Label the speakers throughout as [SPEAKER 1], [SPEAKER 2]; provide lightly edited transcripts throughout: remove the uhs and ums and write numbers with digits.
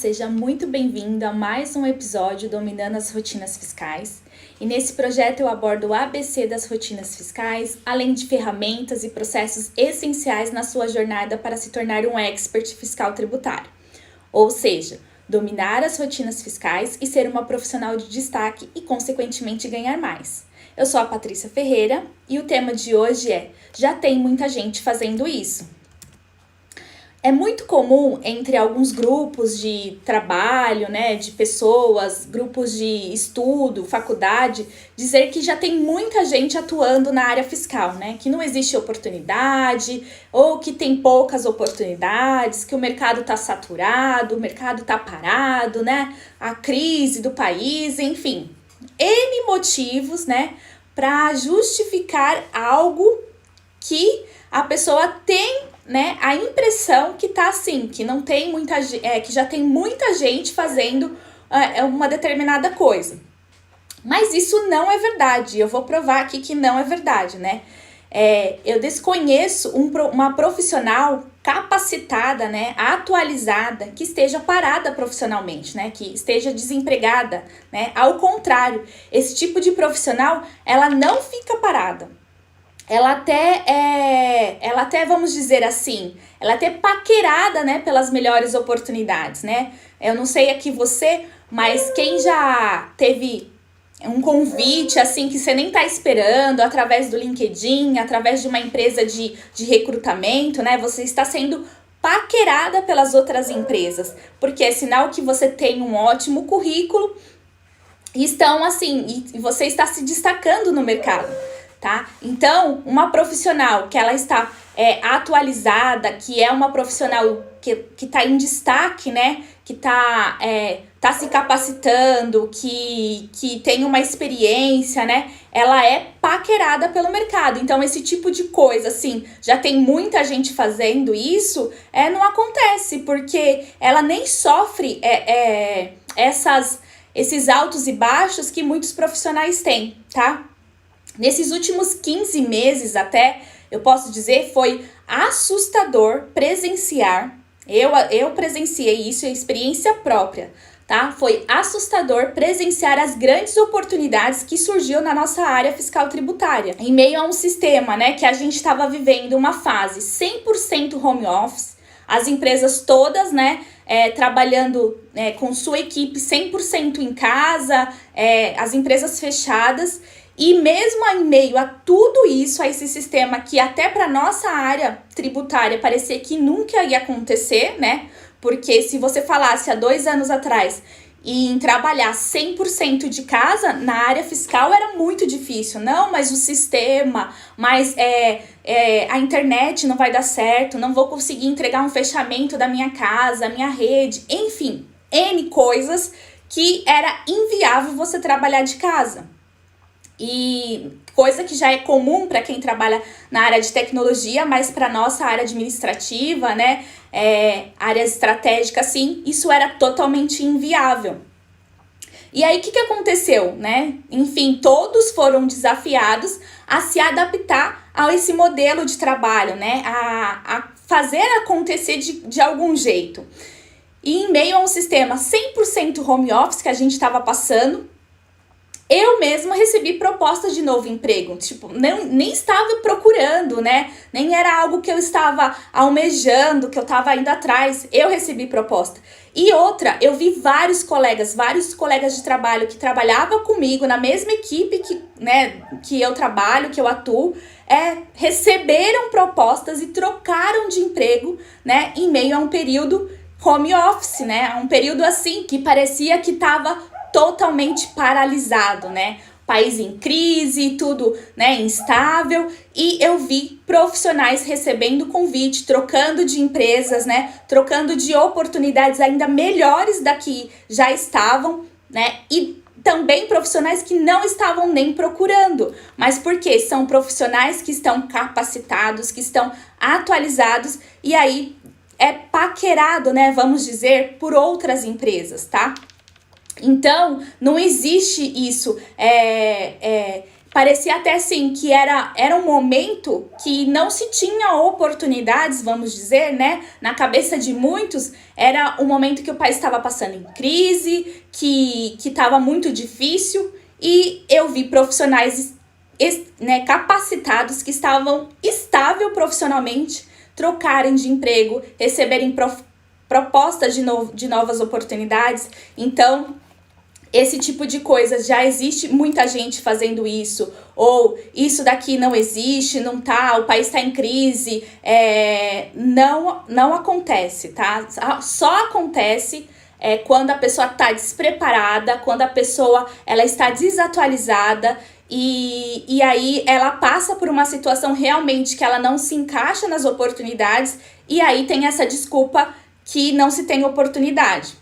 [SPEAKER 1] seja muito bem-vindo a mais um episódio Dominando as Rotinas Fiscais. E nesse projeto eu abordo o ABC das rotinas fiscais, além de ferramentas e processos essenciais na sua jornada para se tornar um expert fiscal tributário. Ou seja, dominar as rotinas fiscais e ser uma profissional de destaque e, consequentemente, ganhar mais. Eu sou a Patrícia Ferreira e o tema de hoje é: já tem muita gente fazendo isso? É muito comum entre alguns grupos de trabalho, de pessoas, grupos de estudo, faculdade, dizer que já tem muita gente atuando na área fiscal, que não existe oportunidade ou que tem poucas oportunidades, que o mercado está saturado, o mercado está parado, a crise do país, enfim, N motivos, para justificar algo que a pessoa tem a impressão que tá assim, que não tem muita que já tem muita gente fazendo uma determinada coisa. Mas isso não é verdade. Eu vou provar aqui que não é verdade, eu desconheço uma profissional capacitada, atualizada, que esteja parada profissionalmente, que esteja desempregada, Ao contrário, esse tipo de profissional, ela não fica parada. Ela até, vamos dizer assim, ela até paquerada, pelas melhores oportunidades, Eu não sei aqui você, mas quem já teve um convite, assim, que você nem tá esperando, através do LinkedIn, através de uma empresa de recrutamento, Você está sendo paquerada pelas outras empresas, porque é sinal que você tem um ótimo currículo e você está se destacando no mercado. Tá? Então, uma profissional que ela está atualizada, que é uma profissional que está em destaque, que está se capacitando, que tem uma experiência, ela é paquerada pelo mercado. Então, esse tipo de coisa, assim, já tem muita gente fazendo isso, não acontece, porque ela nem sofre esses altos e baixos que muitos profissionais têm, tá? Nesses últimos 15 meses até, eu posso dizer, foi assustador presenciar, eu presenciei isso, é experiência própria, tá? Foi assustador presenciar as grandes oportunidades que surgiu na nossa área fiscal tributária. Em meio a um sistema, que a gente estava vivendo uma fase 100% home office, as empresas todas, trabalhando com sua equipe 100% em casa, as empresas fechadas. E mesmo em meio a tudo isso, a esse sistema que até para nossa área tributária parecia que nunca ia acontecer, Porque se você falasse há 2 anos atrás em trabalhar 100% de casa, na área fiscal era muito difícil. Não, mas o sistema, mas a internet não vai dar certo, não vou conseguir entregar um fechamento da minha casa, minha rede, enfim, N coisas que era inviável você trabalhar de casa. E coisa que já é comum para quem trabalha na área de tecnologia, mas para nossa área administrativa, área estratégica, assim, isso era totalmente inviável. E aí, o que aconteceu, Enfim, todos foram desafiados a se adaptar a esse modelo de trabalho, A fazer acontecer de algum jeito. E em meio a um sistema 100% home office que a gente estava passando, eu mesma recebi propostas de novo emprego, nem estava procurando, Nem era algo que eu estava almejando, que eu estava indo atrás, eu recebi proposta. E outra, eu vi vários colegas de trabalho que trabalhavam comigo na mesma equipe que eu trabalho, que eu atuo, receberam propostas e trocaram de emprego, Em meio a um período home office, Um período assim que parecia que estava totalmente paralisado, País em crise, tudo, instável. E eu vi profissionais recebendo convite, trocando de empresas, Trocando de oportunidades ainda melhores da que já estavam, E também profissionais que não estavam nem procurando. Mas por quê? São profissionais que estão capacitados, que estão atualizados e aí é paquerado, vamos dizer, por outras empresas, tá? Então, não existe isso, parecia até assim que era um momento que não se tinha oportunidades, vamos dizer, né? Na cabeça de muitos, era um momento que o país estava passando em crise, que estava muito difícil, e eu vi profissionais, né, capacitados, que estavam estável profissionalmente, trocarem de emprego, receberem propostas de novas oportunidades. Então, esse tipo de coisa, já existe muita gente fazendo isso, ou isso daqui não existe, não tá, o país está em crise, não acontece, tá? Só acontece quando a pessoa está despreparada, quando a pessoa ela está desatualizada, e aí ela passa por uma situação realmente que ela não se encaixa nas oportunidades, e aí tem essa desculpa que não se tem oportunidade.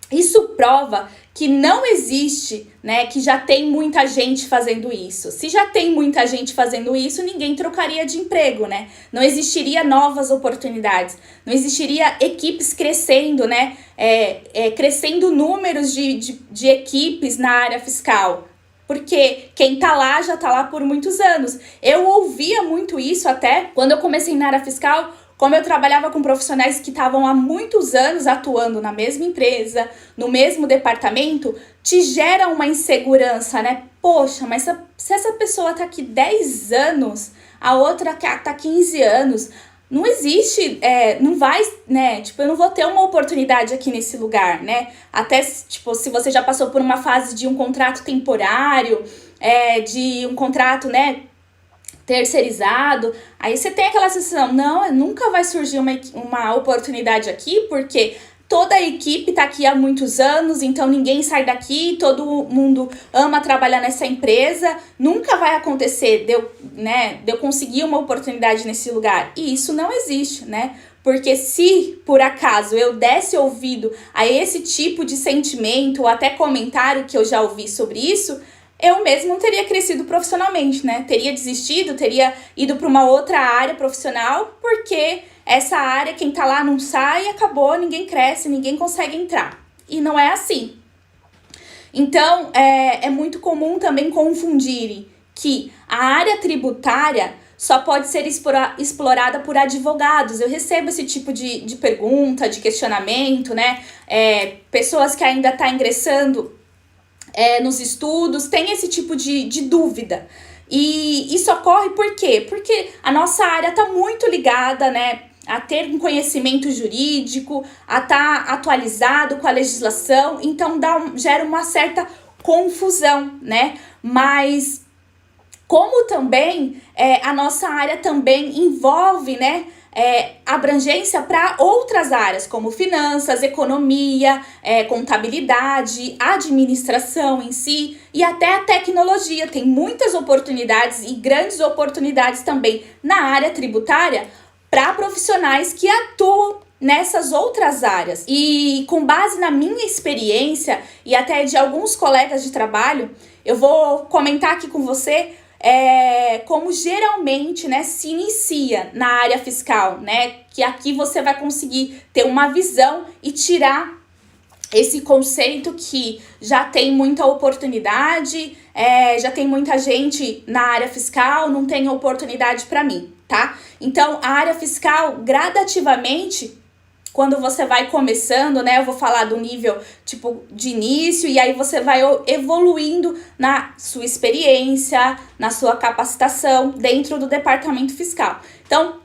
[SPEAKER 1] Isso prova que não existe, né, que já tem muita gente fazendo isso. Se já tem muita gente fazendo isso, ninguém trocaria de emprego, né? Não existiria novas oportunidades, não existiria equipes crescendo, né? Crescendo números de equipes na área fiscal. Porque quem tá lá já tá lá por muitos anos. Eu ouvia muito isso até quando eu comecei na área fiscal. Como eu trabalhava com profissionais que estavam há muitos anos atuando na mesma empresa, no mesmo departamento, te gera uma insegurança, né? Poxa, mas se essa pessoa tá aqui 10 anos, a outra tá 15 anos, não existe, não vai, né? Tipo, eu não vou ter uma oportunidade aqui nesse lugar, né? Até, tipo, se você já passou por uma fase de um contrato temporário, de um contrato, né, terceirizado, aí você tem aquela sensação, não, nunca vai surgir uma oportunidade aqui, porque toda a equipe tá aqui há muitos anos, então ninguém sai daqui, todo mundo ama trabalhar nessa empresa, nunca vai acontecer de eu conseguir uma oportunidade nesse lugar. E isso não existe, né? Porque se, por acaso, eu desse ouvido a esse tipo de sentimento ou até comentário que eu já ouvi sobre isso, eu mesmo não teria crescido profissionalmente, né? Teria desistido, teria ido para uma outra área profissional, porque essa área, quem tá lá não sai, acabou, ninguém cresce, ninguém consegue entrar. E não é assim. Então, é muito comum também confundirem que a área tributária só pode ser explorada por advogados. Eu recebo esse tipo de pergunta, de questionamento, né? Pessoas que ainda estão ingressando nos estudos, tem esse tipo de dúvida. E isso ocorre por quê? Porque a nossa área está muito ligada, né, a ter um conhecimento jurídico, a estar atualizado com a legislação, então gera uma certa confusão, né? Mas como também a nossa área também envolve, né, abrangência para outras áreas, como finanças, economia, contabilidade, administração em si e até a tecnologia. Tem muitas oportunidades e grandes oportunidades também na área tributária para profissionais que atuam nessas outras áreas. E com base na minha experiência e até de alguns colegas de trabalho, eu vou comentar aqui com você como geralmente, né, se inicia na área fiscal, né, que aqui você vai conseguir ter uma visão e tirar esse conceito que já tem muita oportunidade, já tem muita gente na área fiscal, não tem oportunidade para mim, tá? Então, a área fiscal, gradativamente, quando você vai começando, né, eu vou falar do nível, tipo, de início, e aí você vai evoluindo na sua experiência, na sua capacitação dentro do departamento fiscal. Então,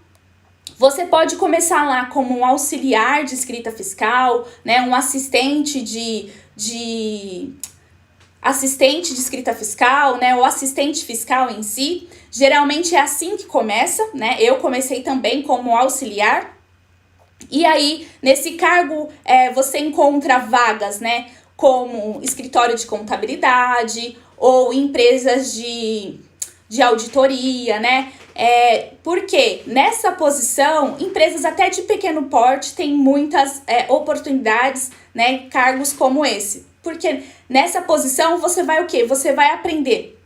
[SPEAKER 1] você pode começar lá como um auxiliar de escrita fiscal, né, um assistente de escrita fiscal, né, ou assistente fiscal em si. Geralmente é assim que começa, né? Eu comecei também como auxiliar. E aí, nesse cargo, você encontra vagas, né, como escritório de contabilidade ou empresas de auditoria, né? Porque nessa posição, empresas até de pequeno porte têm muitas oportunidades, né, cargos como esse. Porque nessa posição você vai o quê? Você vai aprender,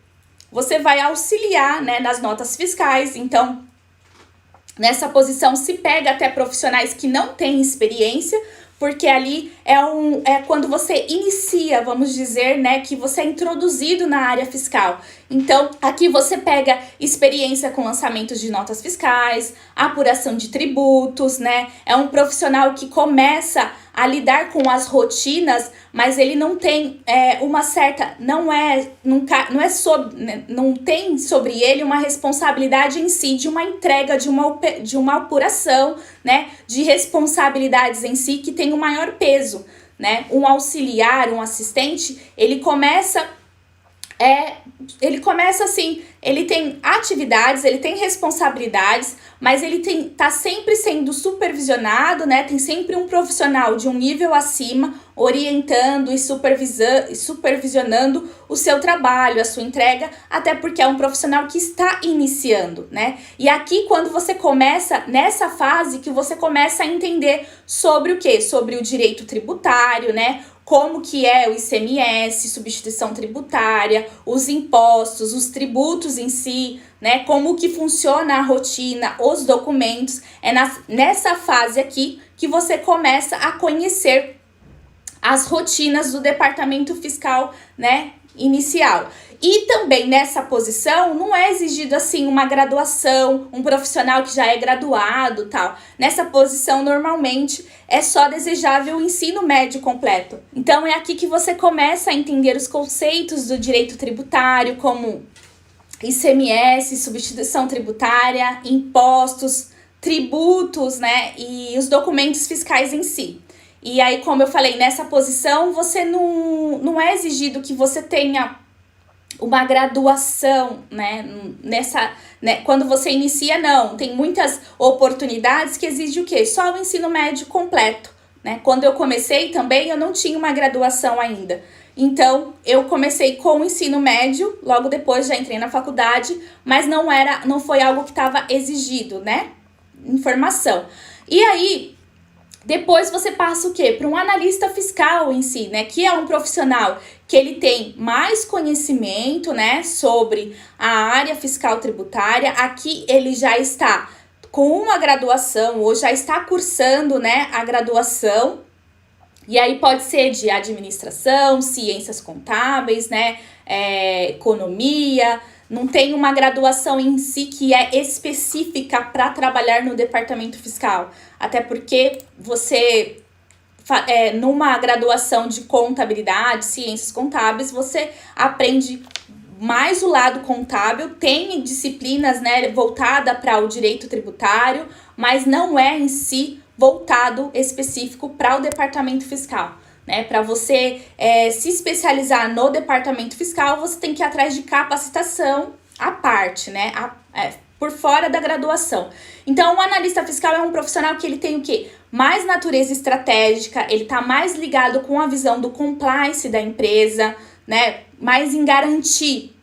[SPEAKER 1] você vai auxiliar, né, nas notas fiscais. Então, nessa posição se pega até profissionais que não têm experiência, porque ali é quando você inicia, vamos dizer, né, que você é introduzido na área fiscal. Então, aqui você pega experiência com lançamentos de notas fiscais, apuração de tributos, né? É um profissional que começa a lidar com as rotinas, mas ele não tem uma certa, não tem sobre ele uma responsabilidade em si de uma entrega de uma apuração, né? De responsabilidades em si que tem um maior peso, né? Um auxiliar, um assistente, ele começa assim, ele tem atividades, ele tem responsabilidades, mas ele tá sempre sendo supervisionado, né? Tem sempre um profissional de um nível acima, orientando e supervisionando o seu trabalho, a sua entrega, até porque é um profissional que está iniciando, né? E aqui, quando você começa, nessa fase, que você começa a entender sobre o quê? Sobre o direito tributário, né? Como que é o ICMS, substituição tributária, os impostos, os tributos em si, né? Como que funciona a rotina, os documentos. É nessa fase aqui que você começa a conhecer as rotinas do departamento fiscal, né? Inicial. E também nessa posição não é exigido assim uma graduação, um profissional que já é graduado, tal. Nessa posição normalmente é só desejável o ensino médio completo. Então é aqui que você começa a entender os conceitos do direito tributário, como ICMS, substituição tributária, impostos, tributos, né, e os documentos fiscais em si. E aí, como eu falei, nessa posição você não é exigido que você tenha uma graduação, né? Quando você inicia, não. Tem muitas oportunidades que exigem o quê? Só o ensino médio completo, né? Quando eu comecei também, eu não tinha uma graduação ainda. Então, eu comecei com o ensino médio, logo depois já entrei na faculdade, mas não foi algo que estava exigido, né? Informação. E aí, depois você passa o quê? Para um analista fiscal em si, né? Que é um profissional que ele tem mais conhecimento, né? Sobre a área fiscal tributária. Aqui ele já está com uma graduação ou já está cursando, né? A graduação. E aí pode ser de administração, ciências contábeis, né? Economia. Não tem uma graduação em si que é específica para trabalhar no departamento fiscal. Até porque você, numa graduação de contabilidade, ciências contábeis, você aprende mais o lado contábil, tem disciplinas, né, voltada para o direito tributário, mas não é em si voltado específico para o departamento fiscal. Né? Para você se especializar no departamento fiscal, você tem que ir atrás de capacitação à parte, né? Por fora da graduação. Então, o analista fiscal é um profissional que ele tem o quê? Mais natureza estratégica, ele está mais ligado com a visão do compliance da empresa, né? Mais em garantir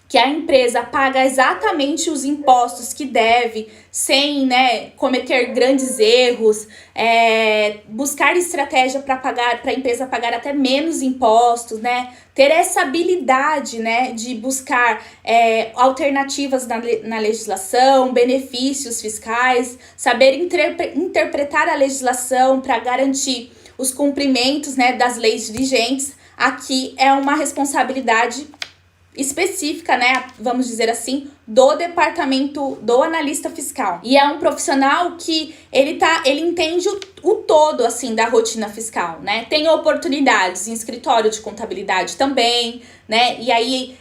[SPEAKER 1] que a empresa paga exatamente os impostos que deve, sem, né, cometer grandes erros, buscar estratégia para a empresa pagar até menos impostos, né, ter essa habilidade, né, de buscar alternativas na legislação, benefícios fiscais, saber interpretar a legislação para garantir os cumprimentos, né, das leis vigentes. Aqui é uma responsabilidade específica, né, vamos dizer assim, do departamento do analista fiscal. E é um profissional que ele entende o todo, assim, da rotina fiscal, né? Tem oportunidades em escritório de contabilidade também, né? E aí,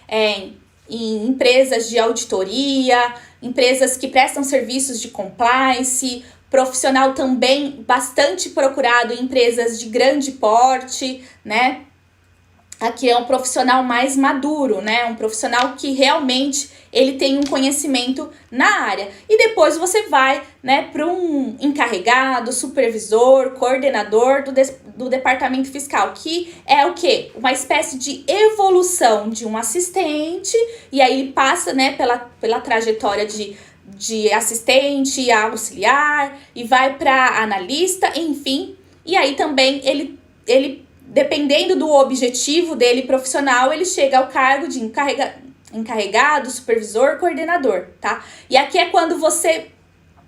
[SPEAKER 1] em empresas de auditoria, empresas que prestam serviços de compliance, profissional também bastante procurado em empresas de grande porte, né? Aqui é um profissional mais maduro, né? Um profissional que realmente ele tem um conhecimento na área. E depois você vai, né, para um encarregado, supervisor, coordenador do departamento fiscal, que é o quê? Uma espécie de evolução de um assistente, e aí ele passa, né, pela trajetória de assistente a auxiliar, e vai para analista, enfim. E aí também ele dependendo do objetivo dele profissional, ele chega ao cargo de encarregado, supervisor, coordenador, tá? E aqui é quando você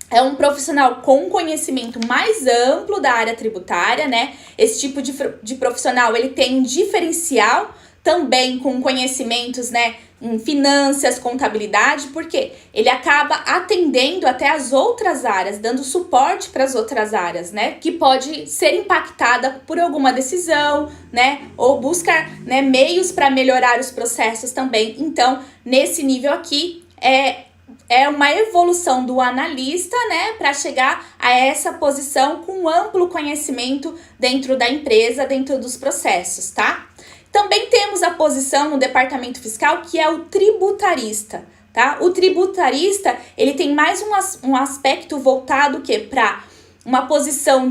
[SPEAKER 1] é um profissional com conhecimento mais amplo da área tributária, né? Esse tipo de profissional, ele tem um diferencial também com conhecimentos, né, em finanças, contabilidade, porque ele acaba atendendo até as outras áreas, dando suporte para as outras áreas, né, que pode ser impactada por alguma decisão, né, ou busca, né, meios para melhorar os processos também. Então, nesse nível aqui, é uma evolução do analista, né, para chegar a essa posição com amplo conhecimento dentro da empresa, dentro dos processos, tá? Também temos a posição no departamento fiscal, que é o tributarista, tá? O tributarista, ele tem mais um aspecto voltado para uma posição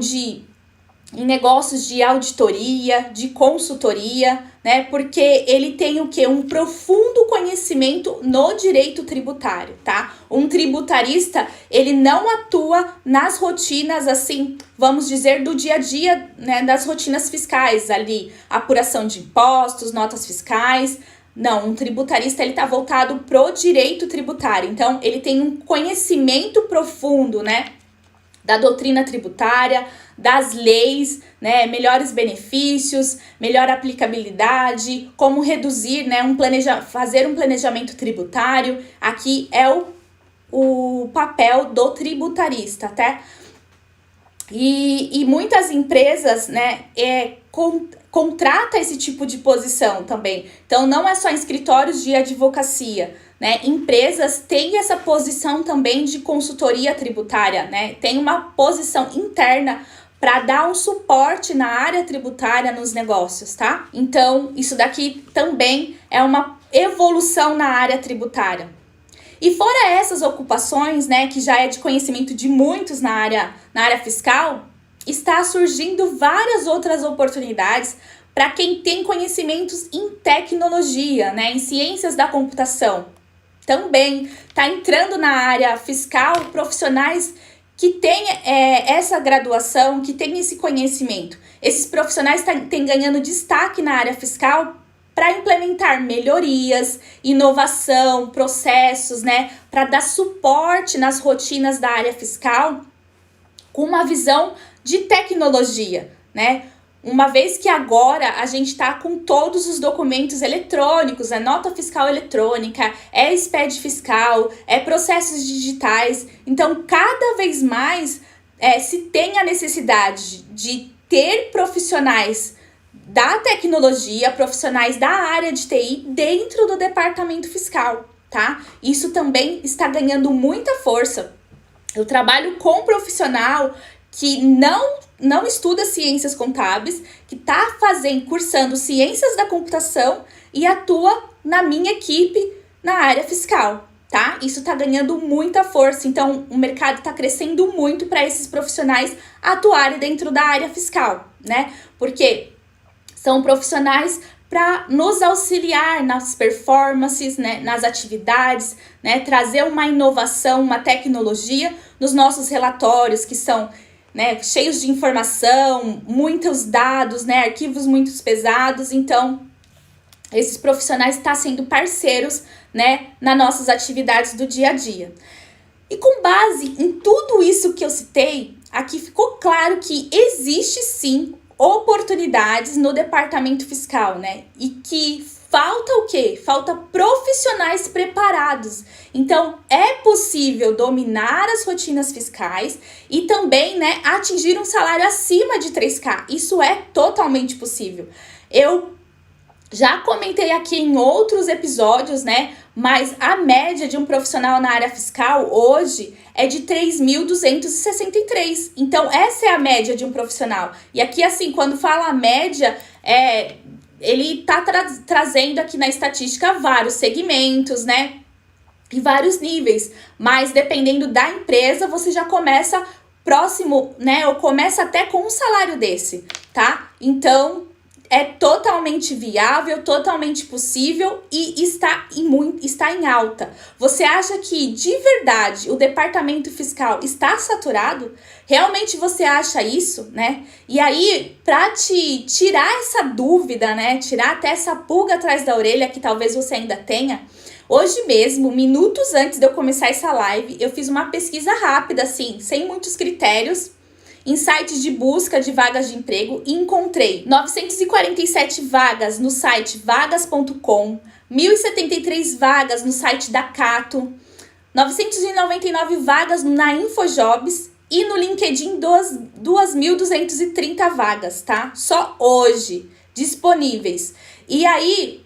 [SPEAKER 1] em negócios de auditoria, de consultoria, né? Porque ele tem o quê? Um profundo conhecimento no direito tributário, tá? Um tributarista, ele não atua nas rotinas, assim, vamos dizer, do dia a dia, né? Das rotinas fiscais ali, apuração de impostos, notas fiscais. Não, um tributarista, ele tá voltado pro direito tributário. Então, ele tem um conhecimento profundo, né? Da doutrina tributária, das leis, né, melhores benefícios, melhor aplicabilidade, como reduzir, né, fazer um planejamento tributário. Aqui é o papel do tributarista, tá? E muitas empresas, né, contrata esse tipo de posição também. Então, não é só em escritórios de advocacia, né? Empresas têm essa posição também de consultoria tributária, né? Tem uma posição interna para dar um suporte na área tributária nos negócios, tá? Então, isso daqui também é uma evolução na área tributária. E fora essas ocupações, né, que já é de conhecimento de muitos na área fiscal, está surgindo várias outras oportunidades para quem tem conhecimentos em tecnologia, né, em ciências da computação. Também está entrando na área fiscal profissionais que têm essa graduação, que têm esse conhecimento. Esses profissionais têm ganhando destaque na área fiscal para implementar melhorias, inovação, processos, né, para dar suporte nas rotinas da área fiscal com uma visão de tecnologia, né? Uma vez que agora a gente está com todos os documentos eletrônicos, é nota fiscal eletrônica, é SPED fiscal, é processos digitais. Então, cada vez mais se tem a necessidade de ter profissionais da tecnologia, profissionais da área de TI dentro do departamento fiscal, tá? Isso também está ganhando muita força. Eu trabalho com um profissional que não estuda ciências contábeis, que está cursando ciências da computação e atua na minha equipe na área fiscal, tá? Isso está ganhando muita força, então o mercado está crescendo muito para esses profissionais atuarem dentro da área fiscal, né? Porque são profissionais para nos auxiliar nas performances, né, nas atividades, né, trazer uma inovação, uma tecnologia nos nossos relatórios, que são, né, cheios de informação, muitos dados, né, arquivos muito pesados. Então, esses profissionais estão sendo parceiros, né, nas nossas atividades do dia a dia. E com base em tudo isso que eu citei, aqui ficou claro que existe sim oportunidades no departamento fiscal, né? E que falta o quê? Falta profissionais preparados. Então, é possível dominar as rotinas fiscais e também, né, atingir um salário acima de 3K. Isso é totalmente possível. Eu já comentei aqui em outros episódios, né? Mas a média de um profissional na área fiscal hoje é de 3.263. Então, essa é a média de um profissional. E aqui, assim, quando fala a média, ele tá trazendo aqui na estatística vários segmentos, né? E vários níveis. Mas, dependendo da empresa, você já começa próximo, né? Ou começa até com um salário desse, tá? Então, é totalmente viável, totalmente possível e está em alta. Você acha que, de verdade, o departamento fiscal está saturado? Realmente você acha isso, né? E aí, para te tirar essa dúvida, né? Tirar até essa pulga atrás da orelha que talvez você ainda tenha, Hoje mesmo, minutos antes de eu começar essa live, eu fiz uma pesquisa rápida, assim, sem muitos critérios, em sites de busca de vagas de emprego e encontrei 947 vagas no site vagas.com, 1.073 vagas no site da Cato, 999 vagas na Infojobs e no LinkedIn 2.230 vagas, tá? Só hoje, disponíveis. E aí,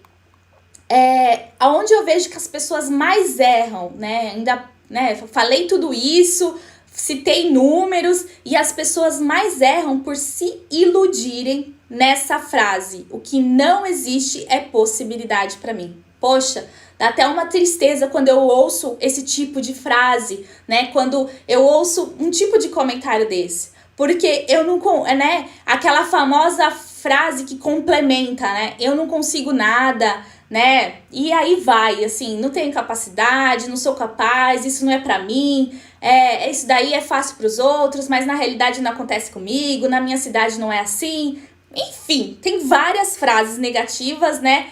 [SPEAKER 1] aonde eu vejo que as pessoas mais erram, né? Ainda, né, falei tudo isso, citei números e as pessoas mais erram por se iludirem nessa frase. O que não existe é possibilidade para mim. Poxa, dá até uma tristeza quando eu ouço esse tipo de frase, né? Quando eu ouço um tipo de comentário desse. Porque eu não, né? Aquela famosa frase que complementa, né? Eu não consigo nada, né? E aí vai, assim, não tenho capacidade, não sou capaz, isso não é pra mim, isso daí é fácil pros outros, mas na realidade não acontece comigo, na minha cidade não é assim. Enfim, tem várias frases negativas, né?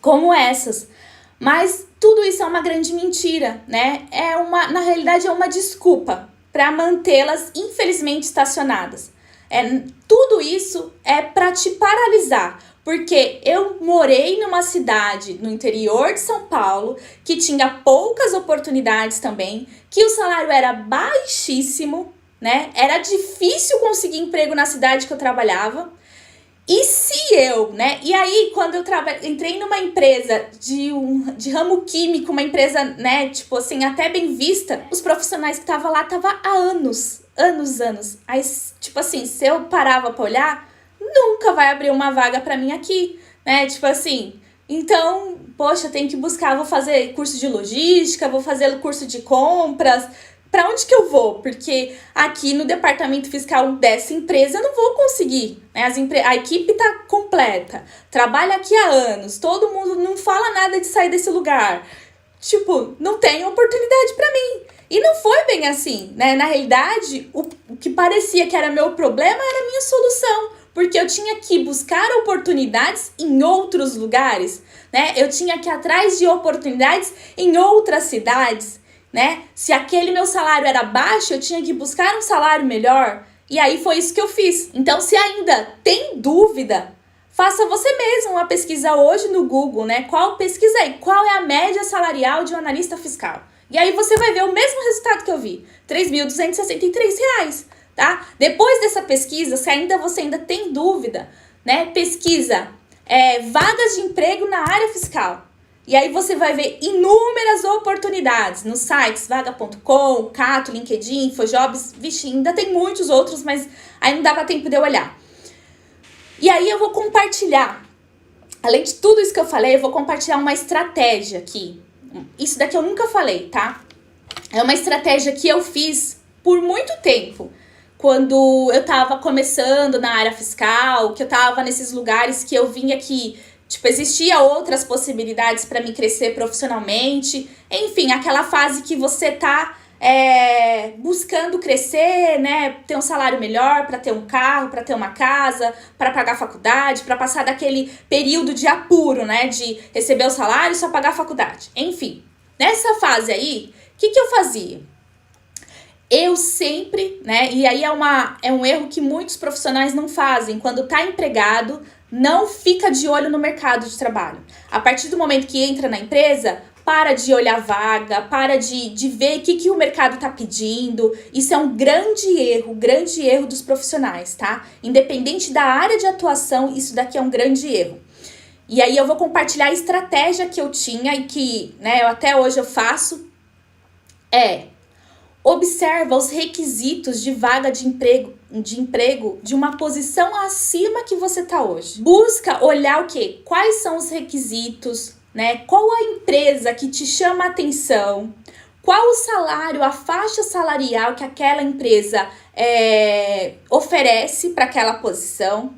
[SPEAKER 1] Como essas. Mas tudo isso é uma grande mentira, né? Na realidade é uma desculpa para mantê-las infelizmente estacionadas. Tudo isso é para te paralisar, porque eu morei numa cidade no interior de São Paulo que tinha poucas oportunidades também, que o salário era baixíssimo, né? Era difícil conseguir emprego na cidade que eu trabalhava. E se eu, né? E aí, quando eu entrei numa empresa de ramo químico, uma empresa, né, tipo assim, até bem vista, os profissionais que estavam lá estavam há anos. Aí, tipo assim, se eu parava pra olhar, nunca vai abrir uma vaga pra mim aqui, né? Tipo assim, então, poxa, eu tenho que buscar, vou fazer curso de logística, vou fazer curso de compras. Para onde que eu vou? Porque aqui no departamento fiscal dessa empresa eu não vou conseguir, né? A equipe tá completa, trabalha aqui há anos, todo mundo não fala nada de sair desse lugar. Tipo, não tem oportunidade para mim. E não foi bem assim, né? Na realidade, o que parecia que era meu problema era a minha solução. Porque eu tinha que buscar oportunidades em outros lugares, né? Eu tinha que ir atrás de oportunidades em outras cidades, né? Se aquele meu salário era baixo, eu tinha que buscar um salário melhor. E aí foi isso que eu fiz. Então, se ainda tem dúvida, faça você mesmo uma pesquisa hoje no Google, né? Pesquisa aí, qual é a média salarial de um analista fiscal? E aí você vai ver o mesmo resultado que eu vi, R$ 3.263, tá? Depois dessa pesquisa, se você ainda tem dúvida, né? Pesquisa vagas de emprego na área fiscal. E aí você vai ver inúmeras oportunidades nos sites vaga.com, Cato, LinkedIn, Infojobs, vixe, ainda tem muitos outros, mas aí não dava tempo de eu olhar. E aí eu vou compartilhar, além de tudo isso que eu falei, eu vou compartilhar uma estratégia aqui. Isso daqui eu nunca falei, tá? É uma estratégia que eu fiz por muito tempo. Quando eu tava começando na área fiscal, que eu tava nesses lugares que eu vinha que... Tipo, existia outras possibilidades para me crescer profissionalmente. Enfim, aquela fase que você tá buscando crescer, né? Ter um salário melhor, para ter um carro, para ter uma casa, para pagar a faculdade, para passar daquele período de apuro, né? De receber o salário e só pagar a faculdade. Enfim, nessa fase aí, o que eu fazia? Eu sempre, né? E aí é um erro que muitos profissionais não fazem. Quando tá empregado, não fica de olho no mercado de trabalho. A partir do momento que entra na empresa, para de olhar vaga, para de ver o que o mercado tá pedindo. Isso é um grande erro dos profissionais, tá? Independente da área de atuação, isso daqui é um grande erro. E aí eu vou compartilhar a estratégia que eu tinha e que, né, até hoje eu faço. Observa os requisitos de vaga de emprego de uma posição acima que você está hoje. Busca olhar o quê? Quais são os requisitos, né? Qual a empresa que te chama a atenção? Qual o salário, a faixa salarial que aquela empresa oferece para aquela posição?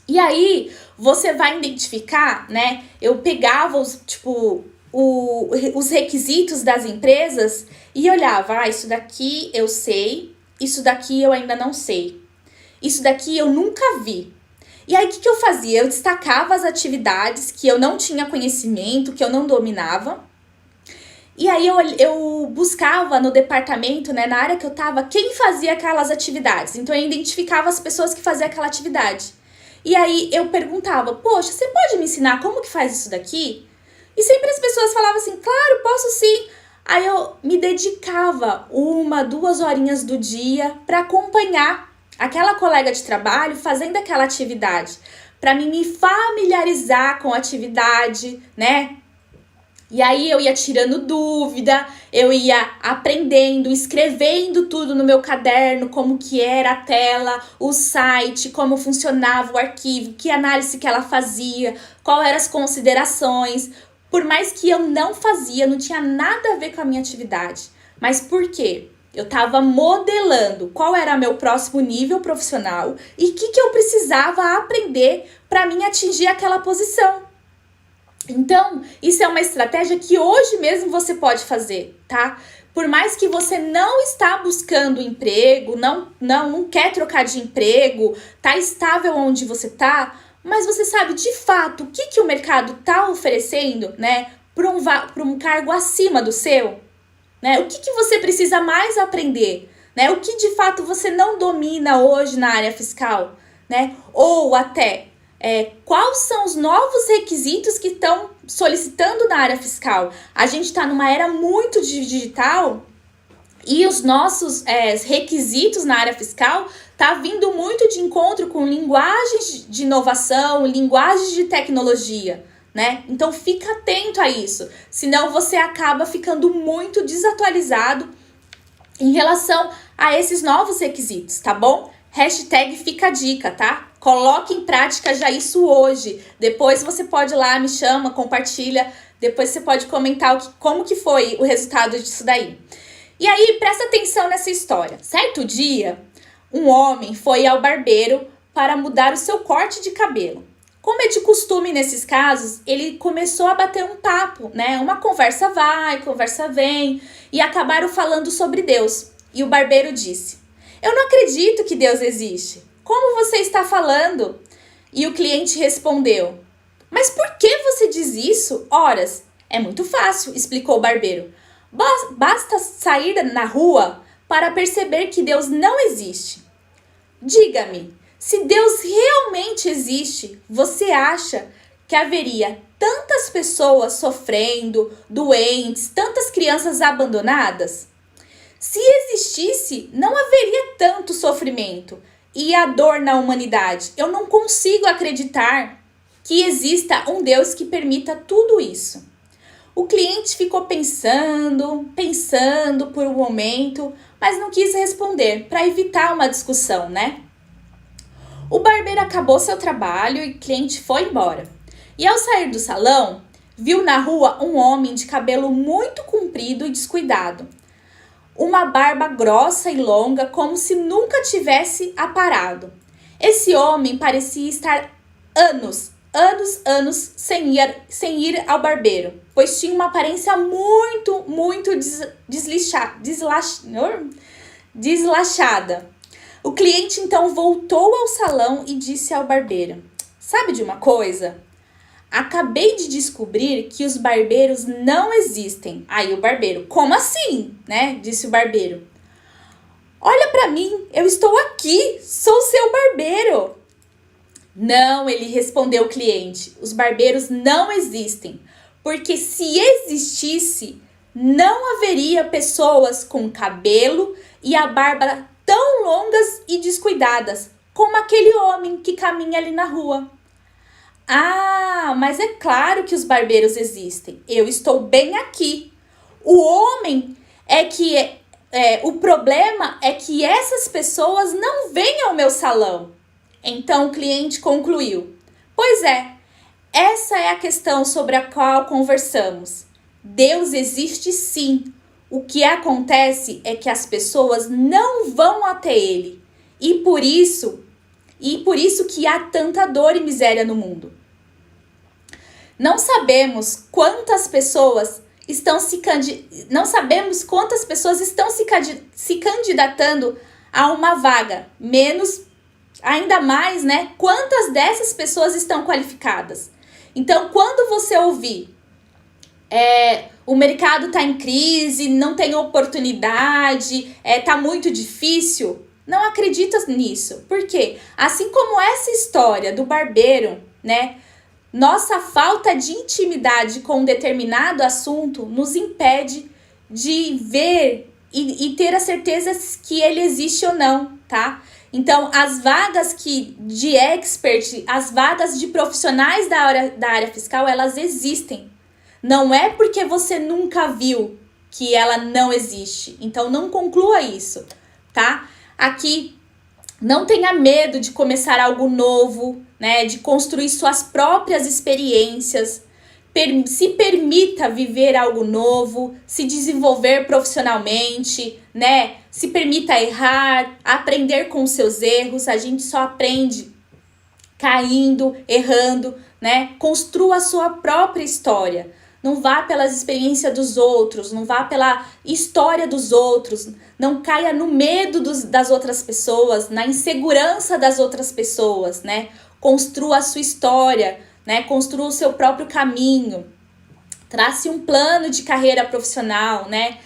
[SPEAKER 1] E aí, você vai identificar, né? Eu pegava os requisitos das empresas e olhava, isso daqui eu sei, isso daqui eu ainda não sei, isso daqui eu nunca vi, E aí, o que eu fazia? Eu destacava as atividades que eu não tinha conhecimento, que eu não dominava. E aí, eu buscava no departamento, né, na área que eu tava, quem fazia aquelas atividades. Então, eu identificava as pessoas que faziam aquela atividade. E aí, eu perguntava, poxa, você pode me ensinar como que faz isso daqui? E sempre as pessoas falavam assim, claro, posso sim. Aí, eu me dedicava 1, 2 horinhas do dia para acompanhar aquela colega de trabalho fazendo aquela atividade, para mim me familiarizar com a atividade, né? E aí eu ia tirando dúvida, eu ia aprendendo, escrevendo tudo no meu caderno, como que era a tela, o site, como funcionava o arquivo, que análise que ela fazia, qual eram as considerações. Por mais que eu não fazia, não tinha nada a ver com a minha atividade. Mas por quê? Eu estava modelando qual era meu próximo nível profissional e o que eu precisava aprender para mim atingir aquela posição. Então, isso é uma estratégia que hoje mesmo você pode fazer, tá? Por mais que você não está buscando emprego, não quer trocar de emprego, tá estável onde você tá, mas você sabe de fato o que o mercado tá oferecendo, né? Para um cargo acima do seu, né? O que você precisa mais aprender, né? O que de fato você não domina hoje na área fiscal, né? Ou até quais são os novos requisitos que estão solicitando na área fiscal. A gente está numa era muito digital e os nossos requisitos na área fiscal tá vindo muito de encontro com linguagens de inovação, linguagens de tecnologia, né? Então fica atento a isso, senão você acaba ficando muito desatualizado em relação a esses novos requisitos, tá bom? Hashtag fica a dica, tá? Coloque em prática já isso hoje. Depois você pode ir lá, me chama, compartilha. Depois você pode comentar como que foi o resultado disso daí. E aí, presta atenção nessa história. Certo dia, um homem foi ao barbeiro para mudar o seu corte de cabelo. Como é de costume nesses casos, ele começou a bater um papo, né? Uma conversa vai, conversa vem, e acabaram falando sobre Deus. E o barbeiro disse: eu não acredito que Deus existe. Como você está falando? E o cliente respondeu: mas por que você diz isso? Horas. É muito fácil, explicou o barbeiro. Basta sair na rua para perceber que Deus não existe. Diga-me, se Deus realmente existe, você acha que haveria tantas pessoas sofrendo, doentes, tantas crianças abandonadas? Se existisse, não haveria tanto sofrimento e a dor na humanidade. Eu não consigo acreditar que exista um Deus que permita tudo isso. O cliente ficou pensando por um momento, mas não quis responder para evitar uma discussão, né? O barbeiro acabou seu trabalho e o cliente foi embora. E ao sair do salão, viu na rua um homem de cabelo muito comprido e descuidado. Uma barba grossa e longa, como se nunca tivesse aparado. Esse homem parecia estar anos sem ir ao barbeiro, pois tinha uma aparência muito deslachada. O cliente então voltou ao salão e disse ao barbeiro: sabe de uma coisa? Acabei de descobrir que os barbeiros não existem. Aí o barbeiro: como assim? Né? Disse o barbeiro. Olha pra mim, eu estou aqui, sou seu barbeiro. Não, ele respondeu o cliente, os barbeiros não existem, porque se existisse, não haveria pessoas com cabelo e a barba tão longas e descuidadas como aquele homem que caminha ali na rua. Ah, mas é claro que os barbeiros existem, eu estou bem aqui. O homem o problema é que essas pessoas não vêm ao meu salão. Então o cliente concluiu: pois é, essa é a questão sobre a qual conversamos. Deus existe sim. O que acontece é que as pessoas não vão até ele. E por isso que há tanta dor e miséria no mundo. Não sabemos quantas pessoas estão se candidatando a uma vaga, menos ainda mais, né, quantas dessas pessoas estão qualificadas. Então, quando você ouvir o mercado está em crise, não tem oportunidade, tá muito difícil, não acredita nisso. Por quê? Assim como essa história do barbeiro, né? Nossa falta de intimidade com um determinado assunto nos impede de ver e ter a certeza que ele existe ou não, tá? Então, as vagas de expert, as vagas de profissionais da área fiscal, elas existem. Não é porque você nunca viu que ela não existe. Então, não conclua isso, tá? Aqui, não tenha medo de começar algo novo, né? De construir suas próprias experiências. Se permita viver algo novo, se desenvolver profissionalmente, né? Se permita errar, aprender com os seus erros. A gente só aprende caindo, errando, né? Construa a sua própria história. Não vá pelas experiências dos outros, não vá pela história dos outros, não caia no medo das outras pessoas, na insegurança das outras pessoas, né? Construa a sua história, né? Construa o seu próprio caminho, trace um plano de carreira profissional, né?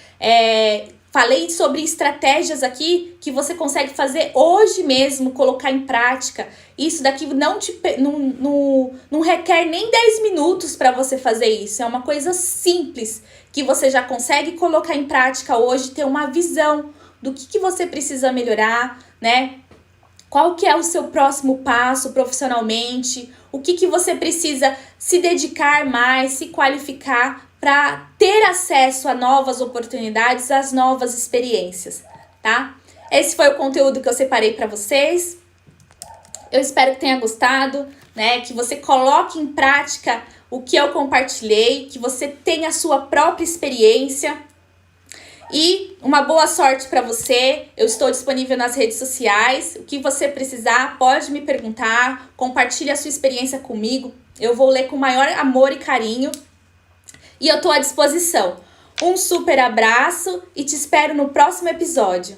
[SPEAKER 1] Falei sobre estratégias aqui que você consegue fazer hoje mesmo, colocar em prática. Isso daqui não requer nem 10 minutos para você fazer isso. É uma coisa simples que você já consegue colocar em prática hoje, ter uma visão do que você precisa melhorar, né? Qual que é o seu próximo passo profissionalmente? O que você precisa se dedicar mais, se qualificar para ter acesso a novas oportunidades, às novas experiências, tá? Esse foi o conteúdo que eu separei para vocês. Eu espero que tenha gostado, né? Que você coloque em prática o que eu compartilhei, que você tenha a sua própria experiência. E uma boa sorte para você. Eu estou disponível nas redes sociais. O que você precisar, pode me perguntar. Compartilhe a sua experiência comigo. Eu vou ler com o maior amor e carinho. E eu estou à disposição. Um super abraço e te espero no próximo episódio.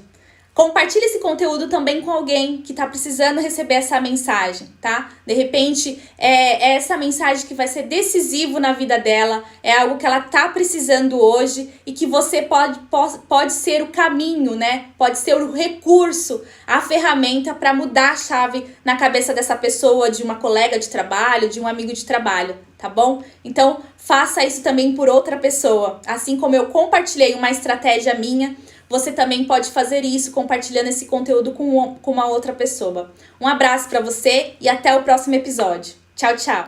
[SPEAKER 1] Compartilhe esse conteúdo também com alguém que está precisando receber essa mensagem, tá? De repente, é essa mensagem que vai ser decisivo na vida dela, é algo que ela está precisando hoje e que você pode ser o caminho, né? Pode ser o recurso, a ferramenta para mudar a chave na cabeça dessa pessoa, de uma colega de trabalho, de um amigo de trabalho, tá bom? Então, faça isso também por outra pessoa. Assim como eu compartilhei uma estratégia minha, você também pode fazer isso compartilhando esse conteúdo com uma outra pessoa. Um abraço para você e até o próximo episódio. Tchau, tchau!